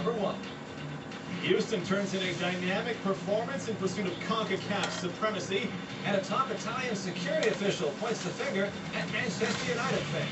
number 1. Houston turns in a dynamic performance in pursuit of CONCACAF supremacy, and a top Italian security official points the finger at Manchester United fans.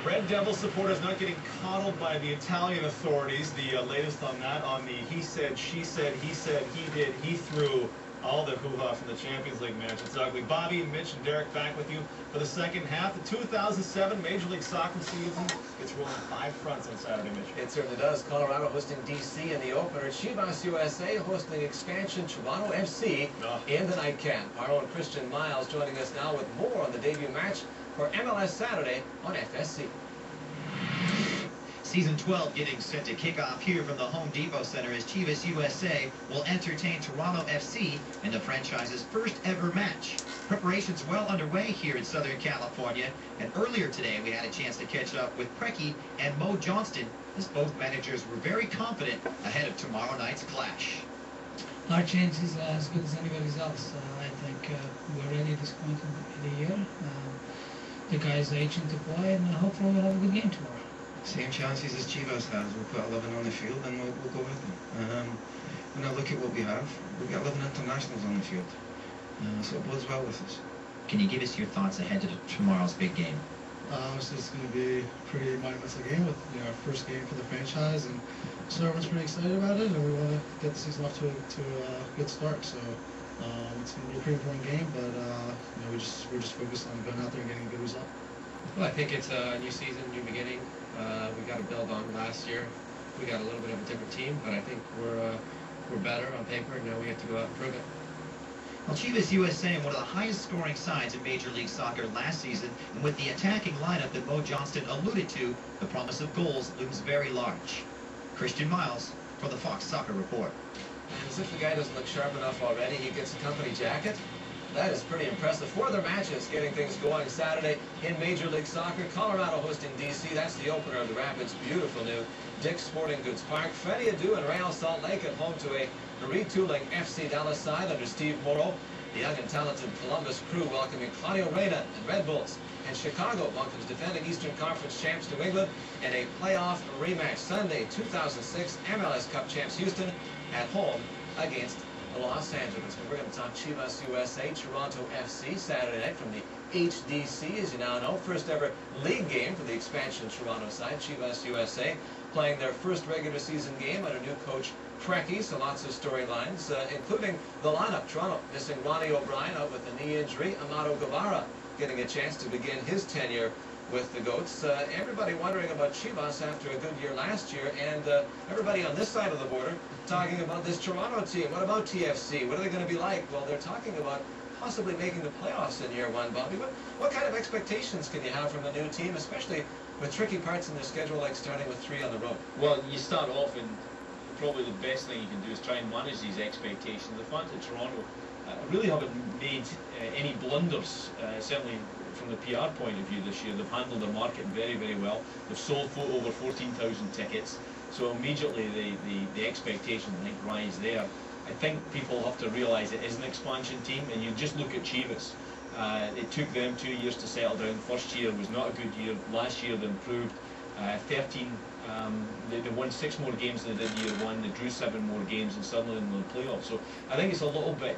Red Devil supporters not getting coddled by the Italian authorities. The latest on that, on the he said, she said, he said, he did, he threw, all the hoo-ha from the Champions League match. It's ugly. Bobby, Mitch, and Derek back with you for the second half. The 2007 Major League Soccer season gets rolling 5 fronts on Saturday, Mitch. It certainly does. Colorado hosting DC in the opener. Chivas USA hosting expansion Toronto FC in the nightcap. Harlow and Christian Miles joining us now with more on the debut match for MLS Saturday on FSC. Season 12 getting set to kick off here from the Home Depot Center as Chivas USA will entertain Toronto FC in the franchise's first ever match. Preparations well underway here in Southern California, and earlier today we had a chance to catch up with Preki and Mo Johnston as both managers were very confident ahead of tomorrow night's clash. Our chances are as good as anybody's else. I think we're ready at this point in the year. The guys are itching to play, and hopefully we'll have a good game tomorrow. Same chances as Chivas has. We'll put 11 on the field and we'll go with them. When I look at what we have, we've got 11 internationals on the field. So it bodes well with us. Can you give us your thoughts ahead of tomorrow's big game? Obviously, it's going to be a pretty monumental game with our first game for the franchise, and so everyone's pretty excited about it, and we want to get the season off to a good start. So it's going to be a pretty important game, but we're just focused on going out there and getting a good result. Well, I think it's a new season, new beginning. We got to build on last year. We got a little bit of a different team, but I think we're better on paper. Now we have to go out and prove it. Well, Chivas USA, one of the highest scoring sides in Major League Soccer last season, and with the attacking lineup that Mo Johnston alluded to, the promise of goals looms very large. Christian Miles for the Fox Soccer Report. And as if the guy doesn't look sharp enough already, he gets a company jacket. That is pretty impressive. 4 other matches getting things going Saturday in Major League Soccer. Colorado hosting DC. That's the opener of the Rapids' beautiful new Dick's Sporting Goods Park. Plenty ado in Real Salt Lake at home to a retooling FC Dallas side under Steve Morrow. The young and talented Columbus crew welcoming Claudio Reyna and Red Bulls. And Chicago welcomes defending Eastern Conference champs New England in a playoff rematch Sunday, 2006 MLS Cup champs Houston at home against Los Angeles. We're going to talk Chivas USA, Toronto FC Saturday night from the HDC, as you now know. First ever league game for the expansion Toronto side. Chivas USA playing their first regular season game under new coach Preki, so lots of storylines, including the lineup. Toronto missing Ronnie O'Brien out with a knee injury. Amado Guevara getting a chance to begin his tenure with the Goats. Everybody wondering about Chivas after a good year last year, and everybody on this side of the border talking about this Toronto team. What about TFC? What are they going to be like? Well, they're talking about possibly making the playoffs in year 1, Bobby. What kind of expectations can you have from a new team, especially with tricky parts in their schedule, like starting with 3 on the road? Well, you start off, and probably the best thing you can do is try and manage these expectations. The fact that Toronto really haven't made any blunders, certainly from the PR point of view this year. They've handled their market very, very well. They've sold over 14,000 tickets, so immediately the expectations, I think, rise there. I think people have to realise it is an expansion team, and you just look at Chivas. It took them 2 years to settle down. First year was not a good year. Last year they improved. 13. They won 6 more games than they did year 1. They drew 7 more games, and suddenly in the playoffs. So I think it's a little bit.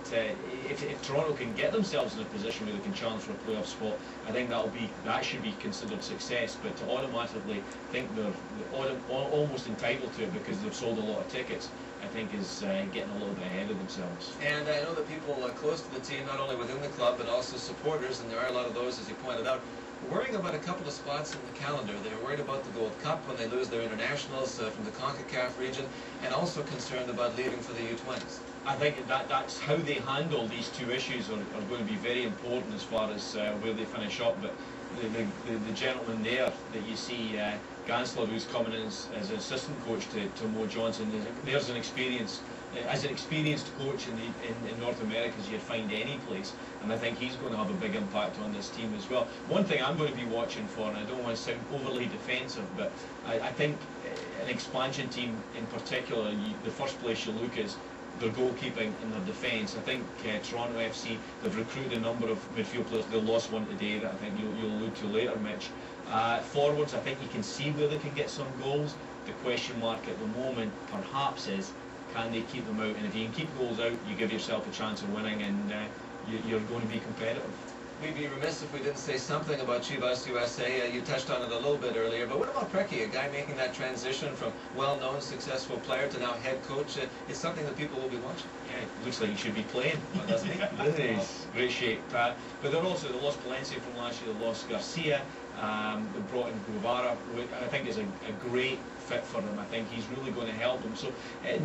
If Toronto can get themselves in a position where they can challenge for a playoff spot, I think that should be considered success. But to automatically think they're almost entitled to it because they've sold a lot of tickets, I think is getting a little bit ahead of themselves. And I know that people close to the team, not only within the club, but also supporters, and there are a lot of those, as you pointed out, worrying about a couple of spots in the calendar. They're worried about the Gold Cup when they lose their internationals from the CONCACAF region, and also concerned about leaving for the U20s. I think that's how they handle these 2 issues are going to be very important as far as where they finish up. But the gentleman there that you see, Gansler, who's coming in as an assistant coach to Mo Johnston, there's an experience. As an experienced coach in North America as you'd find any place, and I think he's going to have a big impact on this team as well. One thing I'm going to be watching for, and I don't want to sound overly defensive, but I think an expansion team in particular, the first place you look is their goalkeeping and their defence. I think Toronto FC, they've recruited a number of midfield players. They lost one today that I think you'll allude to later, Mitch. Forwards, I think you can see where they can get some goals. The question mark at the moment perhaps is, can they keep them out? And if you can keep goals out, you give yourself a chance of winning, and you're going to be competitive. We'd be remiss if we didn't say something about Chivas USA. You touched on it a little bit earlier, but what about Preki, a guy making that transition from well-known, successful player to now head coach? It's something that people will be watching. Yeah, it looks like he should be playing, doesn't he? He's great shape. But they lost Palencia from last year, they lost Garcia, they brought in Guevara, who I think is a great fit for them. I think he's really going to help them. So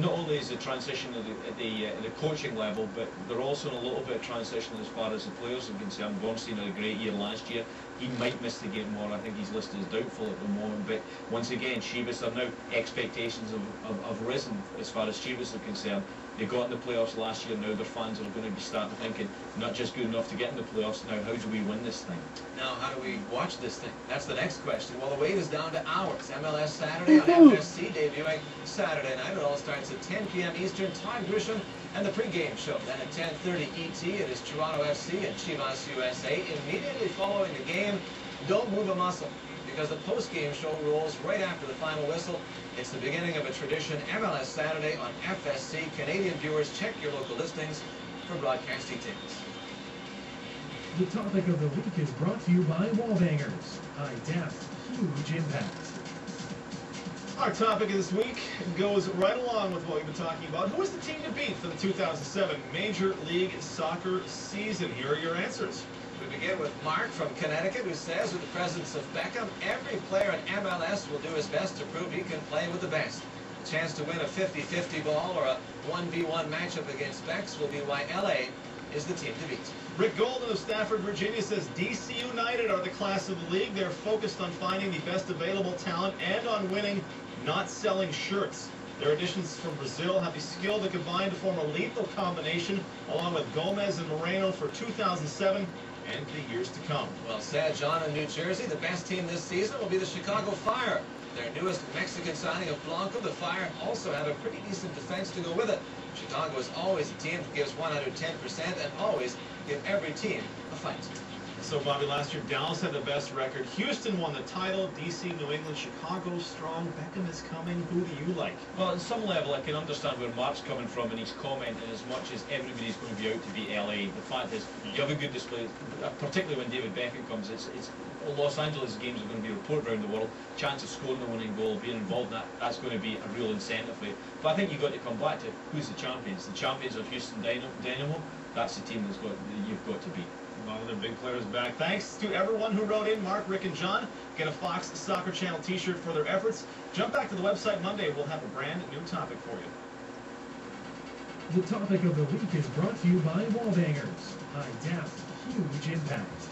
not only is the transition at the coaching level, but they're also in a little bit of transition as far as the players are concerned. Bornstein had a great year last year. He might miss the game more. I think he's listed as doubtful at the moment. But once again, Chivas are now, expectations have risen as far as Chivas are concerned. They got in the playoffs last year. Now their fans are going to be starting thinking, not just good enough to get in the playoffs. Now, how do we win this thing? Now, how do we watch this thing? That's the next question. Well, the wait is down to hours. MLS Saturday on FSC, debuting Saturday night. It all starts at 10 p.m. Eastern time, Grisham, and the pregame show. Then at 10:30 ET, it is Toronto FC and Chivas USA. Immediately following the game, don't move a muscle, because the post-game show rolls right after the final whistle. It's the beginning of a tradition. MLS Saturday on FSC. Canadian viewers, check your local listings for broadcast details. The topic of the week is brought to you by Wallbangers. High depth, huge impact. Our topic of this week goes right along with what we've been talking about. Who is the team to beat for the 2007 Major League Soccer season? Here are your answers. We begin with Mark from Connecticut, who says, with the presence of Beckham, every player in MLS will do his best to prove he can play with the best. A chance to win a 50-50 ball or a 1v1 matchup against Becks will be why LA is the team to beat. Rick Golden of Stafford, Virginia says DC United are the class of the league. They're focused on finding the best available talent and on winning, not selling shirts. Their additions from Brazil have the skill to combine to form a lethal combination, along with Gomez and Moreno for 2007 and the years to come. Well said, John in New Jersey. The best team this season will be the Chicago Fire. Their newest Mexican signing of Blanco, the Fire also have a pretty decent defense to go with it. Chicago is always a team that gives 110% and always give every team a fight. So, Bobby, last year Dallas had the best record. Houston won the title. DC, New England, Chicago strong. Beckham is coming. Who do you like? Well, on some level, I can understand where Mark's coming from in his comment, and as much as everybody's going to be out to beat LA, the fact is, you have a good display, particularly when David Beckham comes. It's Los Angeles games are going to be reported around the world. Chance of scoring the winning goal, being involved in that's going to be a real incentive for you. But I think you've got to come back to who's the champions. The champions are Houston Dynamo. That's the team you've got to beat. A lot of their big players back. Thanks to everyone who wrote in. Mark, Rick, and John. Get a Fox Soccer Channel t-shirt for their efforts. Jump back to the website Monday. We'll have a brand new topic for you. The topic of the week is brought to you by Wallbangers. High depth, huge impact.